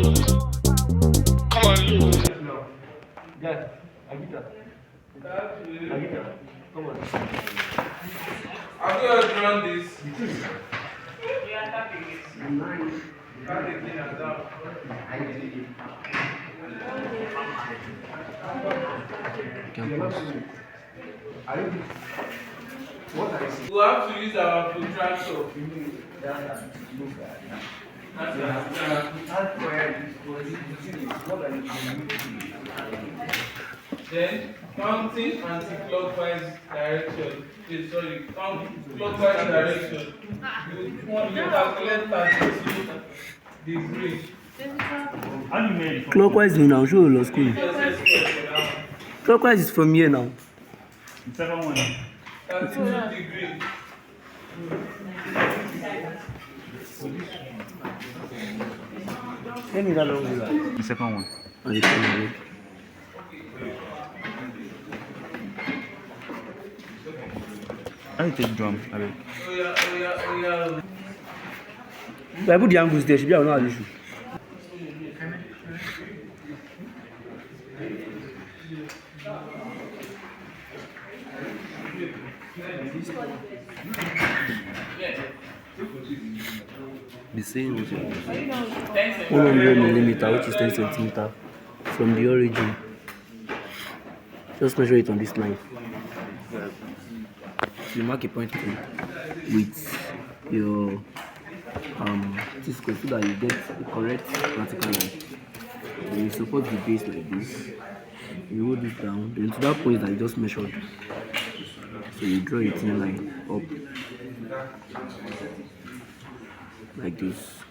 Come on. Yeah, Agita. Agita. Come on. Have you all drawn this? We have to use our protractor. Then counting anti-clockwise direction. Sorry, counter-clockwise direction. You calculate 32 degrees. Clockwise now, show you school. Clockwise is from here now. The second one. 32 degrees. Tell me that long way. The second one. And the second way. How you take drum? I mean. If I put the angles there, should be another issue. The same was 100 millimeter, which is 10 centimeter from the origin. Just measure it on this line. You mark a point with your T-square so that you get the correct vertical line. Then you support the base like this. You hold it down, then to that point that you just measured. So you draw a thin line up like this.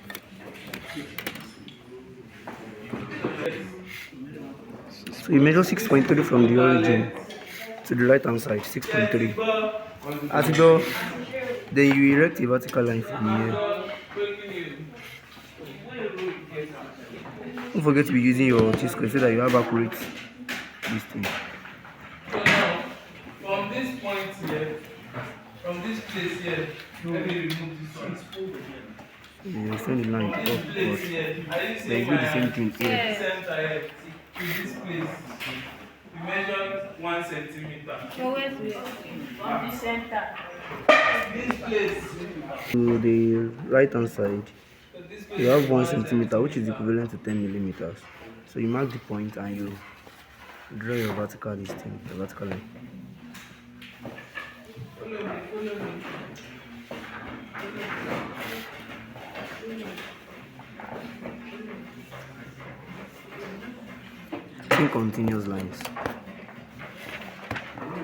So you measure 6.3 from the origin to the right hand side, 6.3. As you go, then you erect a vertical line from here. Don't forget to be using your T-square so that you have accurate distance. So now, from this point here, from this place here, let me remove this one. You extend the line up, This place but here, I didn't then say you do the same thing here. center here to this place. We measured 1 centimeter. Always on the center. This place, To the right hand side, so this place you have 1 centimeter, which is equivalent to 10 millimeters. So you mark the point and you draw your vertical distance, the vertical line. Follow me. Thin continuous lines.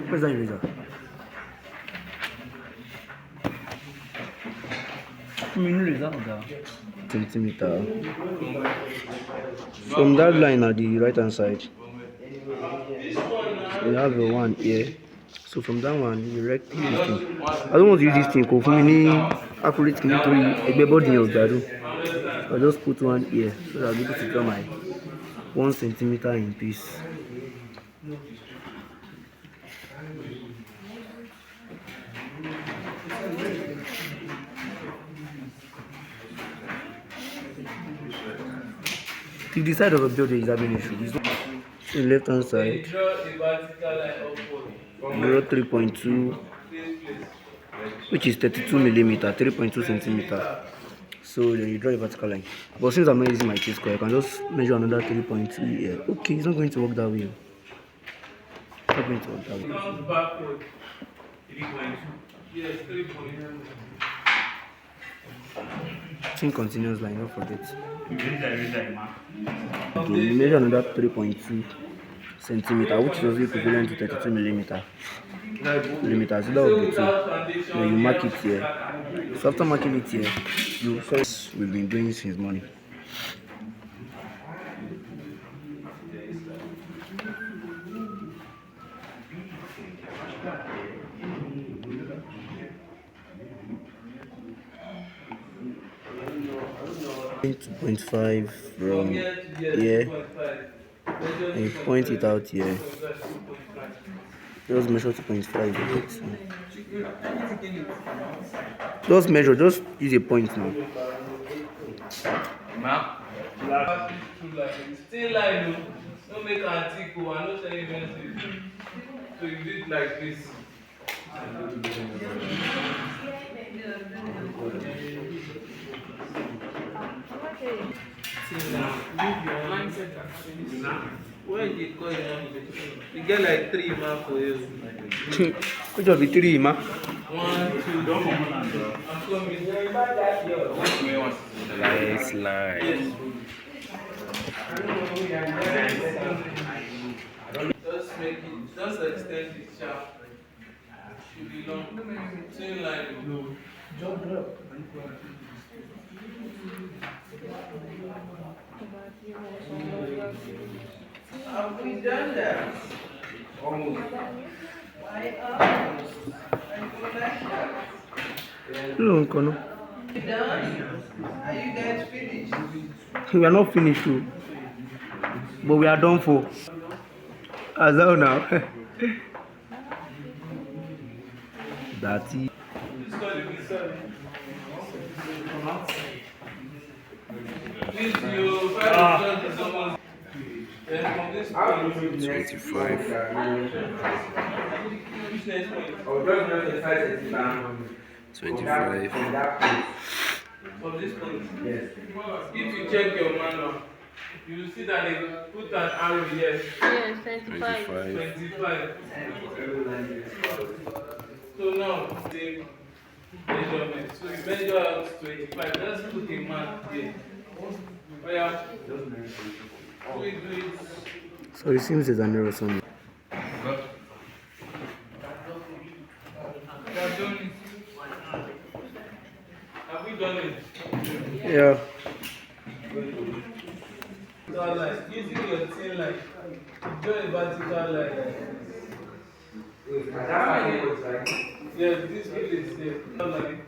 Where's that eraser? Centimeter. From that line at the right hand side, so you have a one here. So from that one, you erect this thing. I don't want to use this thing because we need accurate a body of that. So I just put one here so that I'll be able to draw my 1 centimeter in piece. If the side of a building is having issue, the left hand side, Draw a vertical line upward. draw 3.2, which is 32 millimeter, 3.2 centimeter. So then you draw a vertical line. But since I'm not using my T-square, I can just measure another 3.2 here. Okay, it's not going to work that way. It's not going to work that way. Count backward. 3.2. Yes, 3.2. Thin continuous line, don't forget. You raise that, man. Okay, you measure another 3.2 centimeter, which is also equivalent to 32 millimeters. So that will be 2. Then you mark it here. So after marking it here, you first we've been doing since morning. Point 2.5 from here, and you point it out here. Just measure 2.5. Just measure, just use a point now. Still line, no make antique, I no tell you message. So you do it like this. When you call you get like 3 marks for you. Which of the 3, ma? 1, 2, Don't come on and I'm coming. Nice line. Just make it, just extend it sharp. Should be long. Same line. Have we done that? Almost. No, Kono. Done? Are you guys finished? We are not finished, too. But we are done for. As well now. That's it. Please, you try to someone. Then from this point, 25. which next point? 25. From this point. Yes. If you check your manual, you will see that they put an arrow here. Yes, 25. 25. So now, the measurement. So you measure out 25. Just put a mark here. Oh yeah. Do it. So it seems there's an error somewhere. Have we done it? Yeah. So like using your thin line, draw a vertical line. Yes, this is there. Like,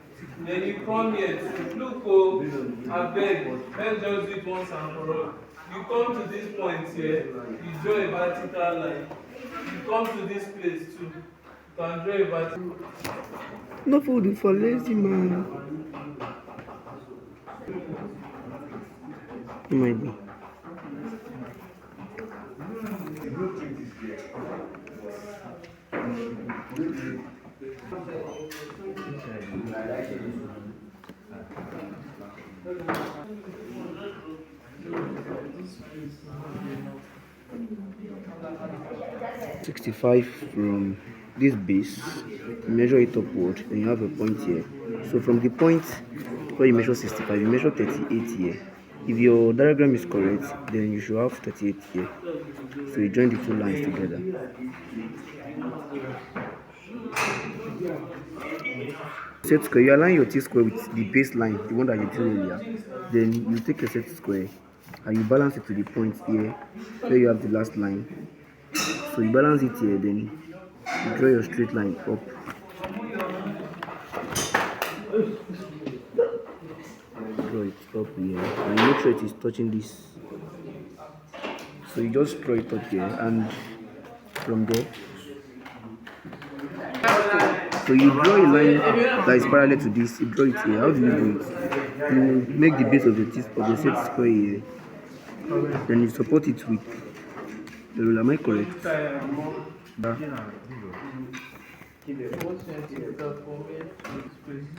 then you come here to look for a beg. Let's just do it once and for all. You come to this point here, you draw a vertical line. You come to this place too. You can draw a vertical. No food for lazy man. It might be. $65 from this base, measure it upward, and you have a point here. So from the point where you measure 65, you measure 38 here. If your diagram is correct, then you should have 38 here. So you join the two lines together. Set square, you align your T-square with the baseline, the one that you drew earlier. Then you take your set square and you balance it to the point here where you have the last line. So you balance it here, then you draw your straight line up. Draw it up here and make sure it is touching this. So you just draw it up here, and from there, so you draw a line that is parallel to this. You draw it here. How do you do it? You make the base of the set square here, then you support it with the ruler. Am I correct?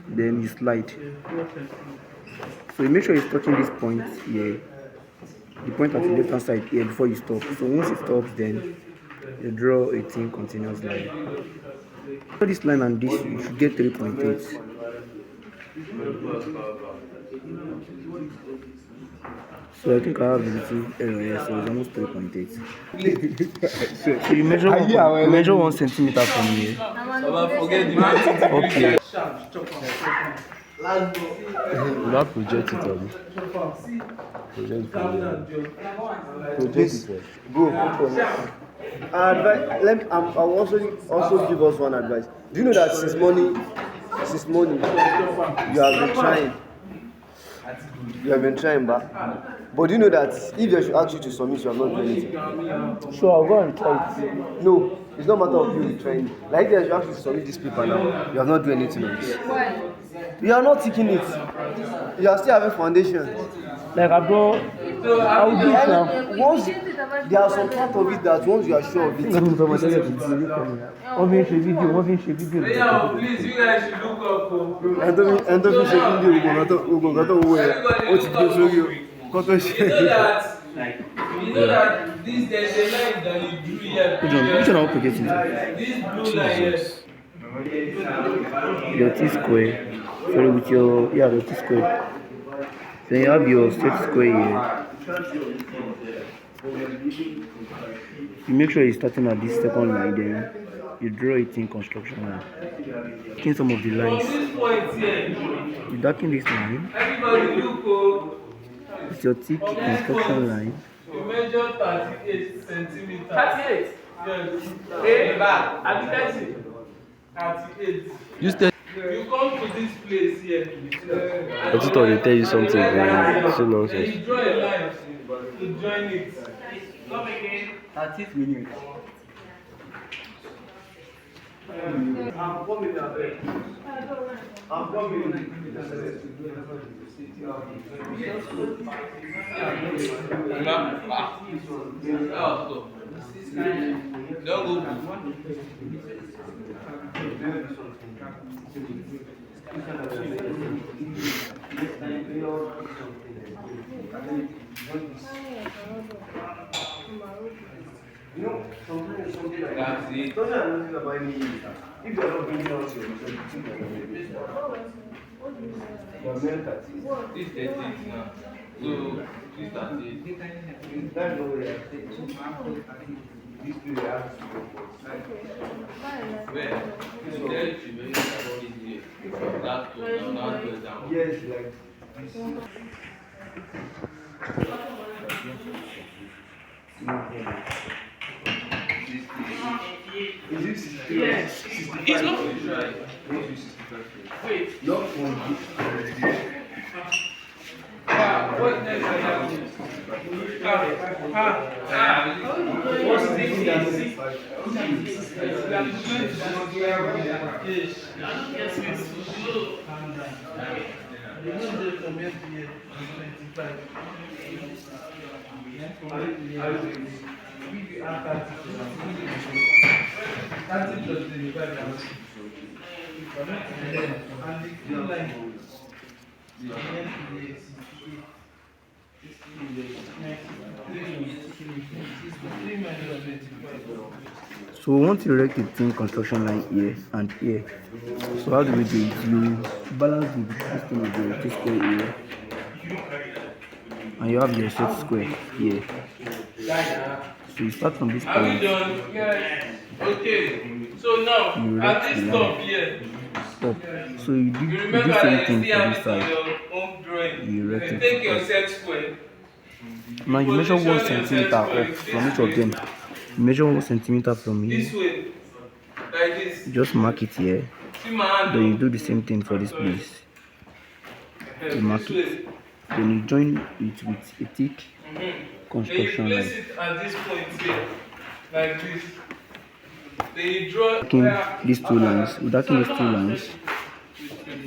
Then you slide. So you make sure it's touching this point here, the point at the left hand side here, before you stop. So once it stops, then you draw a thin continuous line. For this line and this, you should get 3.8. So I think I have a little error here, so it's almost 3.8. So you measure 1 centimeter from here. Forget the Okay. You have project it on. Project it. Bro, I'll also give us one advice. Do you know that since morning you have been trying, but do you know that if they should ask you to submit, you have not done anything? Sure, I'll go and try it. No, it's not matter of you trying. Like they should ask you to submit this paper now, you have not done anything on this. Why? You are not taking it. You are still having foundation. Like I draw So I will do it now. Once there are some part of it that once you are sure of it. Nígbà tí mo sọ ọmọ tẹ́lẹ̀ tuntun ní kọ́ni wọ́n fi ń ṣe fídíò yeah, please, you guys should look up. ẹni tó fi ṣe fídíò gbogbo nǹkan tó ń wọ ẹ ó ti gbé sórí kó tó ṣe. You know that this there's a line that you drew here. Which one are we projecting? This blue line here. Your T-square. Sorry, with your the T-square. Then you have your set square here. You make sure you're starting at this second line, then you draw it in construction line. Darken some of the lines. From this point here, You darken this line everybody look with your thick construction line. you measure 38 centimeters. 38. Yes. Abi 38. You stay. You come to this place here. I just thought they tell you something. So Then nonsense. you draw a line to join it. Come again. 30 minutes. You know, sometimes something like that. Don't I notice about any if you are not bringing out your result, you think you're not doing it. Your mental. This 38 now. So this 38. That's not what they are saying. These two they have to go for. Where? So there you should be easy. That goes down. Yes, like this. Is it 60? Yes. It's not right. Wait. Not from What next? What's this? So we want to erect a thin construction line here and here. So how do we do it? You balance the system of your T-square here, and you have your set square here. So you start from this Are we point. done? Yes. Okay. So now, You at erect this the top line here, up. So you do you the remember same that thing you for still this have it on side. your own drawing. You erect You it take your up. set square. Now you measure 1 Position your centimeter set square off from each of this them. way. You measure 1 centimeter from This here. way. Like this. You just mark it here. See my hand. Then you do the same thing for this place. You mark This it. way. Then you join it with a thick Then you construction place line. it at this point here. Like this. Then you draw. Darken these two lines. We darken these two lines.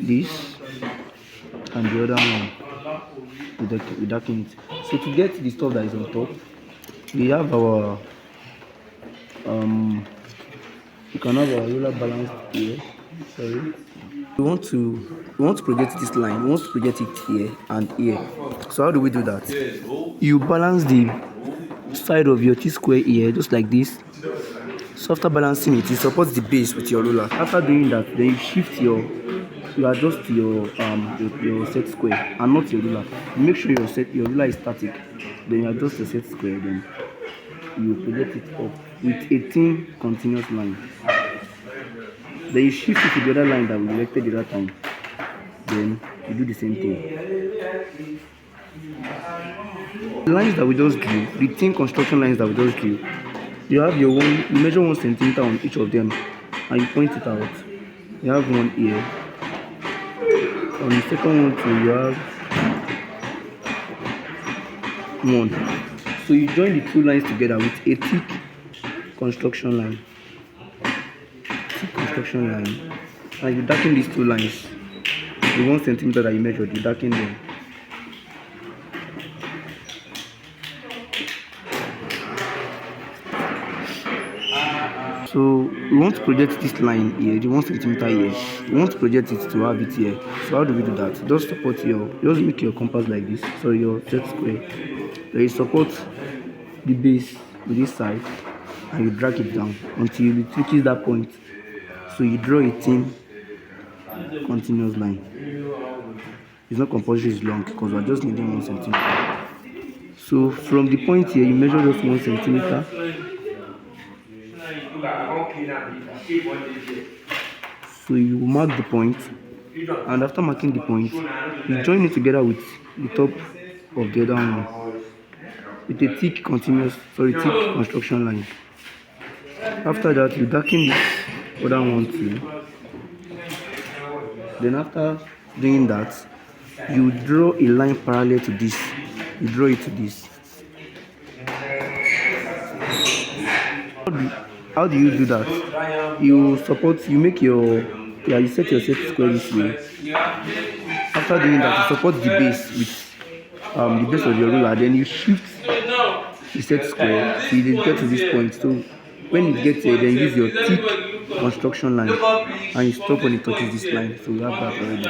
This and the other one. We darken it. So to get the stuff that is on top, we have our you can have our ruler balanced here. Sorry. We want to project this line. We want to project it here and here. So how do we do that? You balance the side of your T-square here just like this. So after balancing it, you support the base with your ruler. After doing that, then you adjust your set square and not your ruler. You make sure your ruler is static. Then you adjust the set square. Then you project it up with a thin continuous line. Then you shift it to the other line that we erected the other time. Then you do the same thing. The lines that we just drew, the thin construction lines that we just drew, you measure 1 centimeter on each of them and you point it out. You have one here. On the second one too, you have one. So you join the two lines together with a thick construction line. And you darken these two lines. The 1 centimeter that you measured, you darken them. So we want to project this line here, the 1 centimeter here. We want to project it to have it here. So how do we do that? Just make your compass like this. So your set square. Then you support the base with this side and you drag it down until it reaches that point. So you draw a thin continuous line. It's not compulsory it's long because we're just needing 1 centimeter. So from the point here, you measure just 1 centimeter. So you mark the point, and after marking the point, you join it together with the top of the other one with a thick construction line. After that, you darken this other one too. Then after doing that, you draw a line parallel to this. You draw it to this. How do you do that? You set your set square this way. After doing that, you support the base with the base of your ruler. Then you shift the set square till you get to this point. So when it gets here, then use your thick construction line and you stop when it touches this line. So we have that already.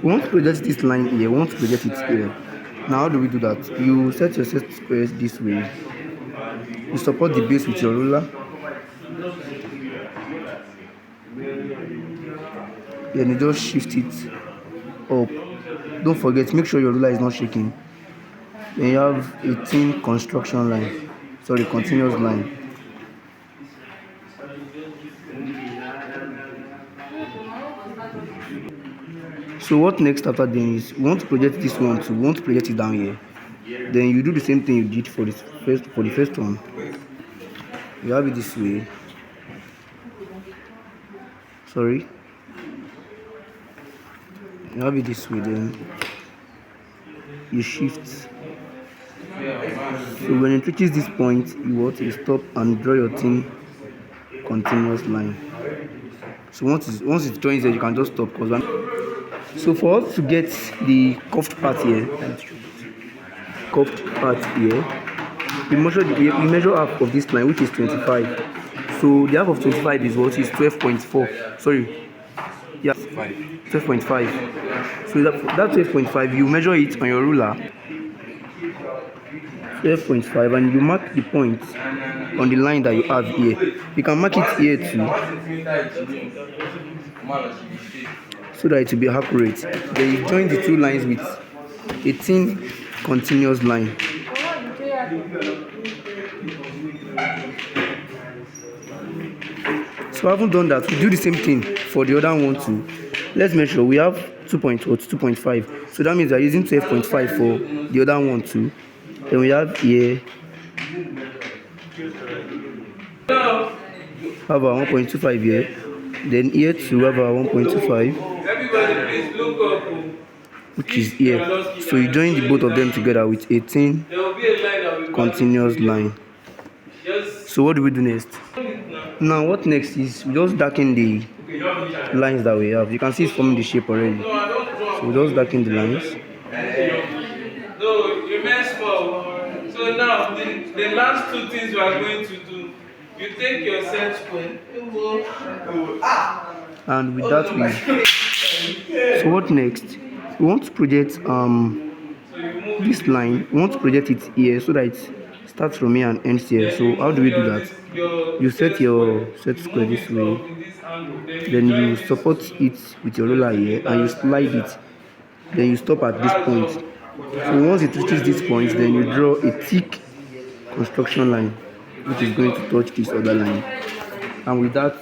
We want to project this line here. We want to project it here. Now how do we do that? You set your set squares this way. You support the base with your ruler. Then you just shift it up. Don't forget, make sure your ruler is not shaking. Then you have a thin construction line. Sorry, continuous line. So what next after then is we want to project this one too. We want to project it down here. Then you do the same thing you did for the first one. You have it this way. Sorry. You have it this way, then you shift. So when it reaches this point, you stop and draw your thin continuous line. So once it joins there, you can just stop. So for us to get the curved part here, we measure half of this line, which is 25. So the half of 25 is what is 12.4. Sorry, yeah, 12.5. So that 12.5, you measure it on your ruler. 12.5, and you mark the point on the line that you have here. You can mark it here too, so that it will be accurate. Then you join the two lines with a thin continuous line. So I haven't done that. We do the same thing for the other one too. Let's make sure we have 2.5. So that means we are using 12.5 for the other one too. Then we have here have our 1.25 here. Then here too have our 1.25, which is here. So you join the both of them together with 18 continuous line. So what do we do next? Now what next is we just darken the lines that we have. You can see it's forming the shape already. So we just darken the lines. No, you meant small. So now the last two things we are going to do. You take your set square. And with that so what next? We want to project this line. We want to project it here so that it starts from here and ends here. So how do we do that? You set your set square this way. Then you support it with your ruler here and you slide it. Then you stop at this point. So once it reaches this point, then you draw a thick construction line, which is going to touch this other line. And with that,